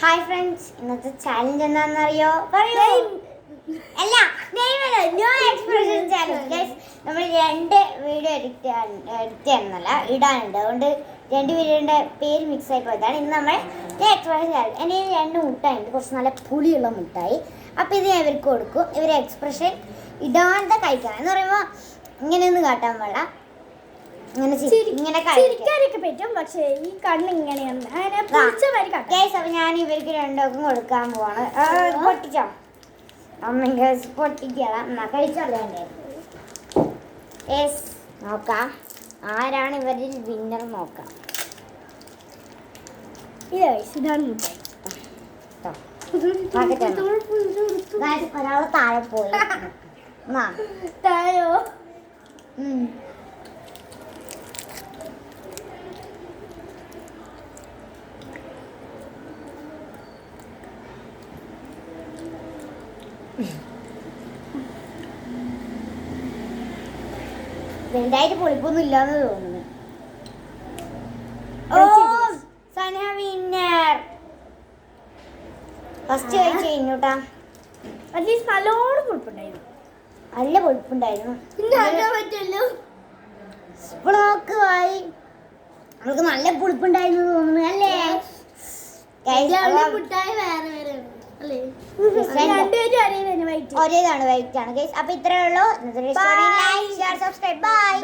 Hi friends, ഇന്നത്തെ challenge എന്താണെന്നറിയോ? പറയൂ. അല്ല, നോ എക്സ്പ്രഷൻ ചാലഞ്ച്. നമ്മൾ 2 വീഡിയോ എഡിറ്റ് ചെയ്യാനല്ല, ഇടാനുണ്ട്. അതുകൊണ്ട് 2 വീഡിയോയുടെ പേര് മിക്സ് ആയി പോയതാണ്. ഇന്ന് നമ്മൾ എക്സ്പ്രഷൻ ചാലഞ്ച്. എൻ്റെ 2 മുട്ടായി, കുറച്ച് നല്ല പുളിയുള്ള മുട്ടായി. അപ്പോൾ ഇത് ഞാൻ ഇവർക്ക് കൊടുക്കും. ഇവർ എക്സ്പ്രഷൻ ഇടാണ്ട് കഴിക്കണം എന്ന് പറയുമ്പോൾ ഇങ്ങനെയൊന്നും കാട്ടാൻ പാടില്ല. ചിരിക്കാനൊക്കെ പറ്റും, പക്ഷേ ഈ കണ്ണ് ഇങ്ങനെയാണ്. അപ്പൊ ഞാൻ ഇവർക്ക് 2 കൊടുക്കാൻ പോവാണ്. പൊട്ടിച്ചോ അമ്മ, പൊട്ടിക്കണം. എന്നാ കഴിച്ചോളേ. നോക്കാം ആരാണ് ഇവരിൽ വിന്നർ നോക്കാം. ഇതാണ് ഒരാള് താഴെ പോയി. താഴോ വലുതായിട്ട് പൊളിപ്പൊന്നും ഇല്ലാന്ന് തോന്നുന്നു. സന വിന്നർ. ഫസ്റ്റ് കഴിച്ചു കഴിഞ്ഞൂട്ടാ. അറ്റ്ലീസ്റ്റ് നല്ലോണം പൊളിപ്പുണ്ടായിരുന്നു. നല്ല പൊളിപ്പുണ്ടായിരുന്നു. ഇപ്പോൾ നോക്ക് വായി, നമുക്ക് നല്ല പുളിപ്പുണ്ടായിരുന്നു തോന്നുന്നു അല്ലേ? ഒരേതാണ്, വൈറ്റ് ആണ്. അപ്പൊ ഇത്രേ ഉള്ളൂ. Subscribe, by.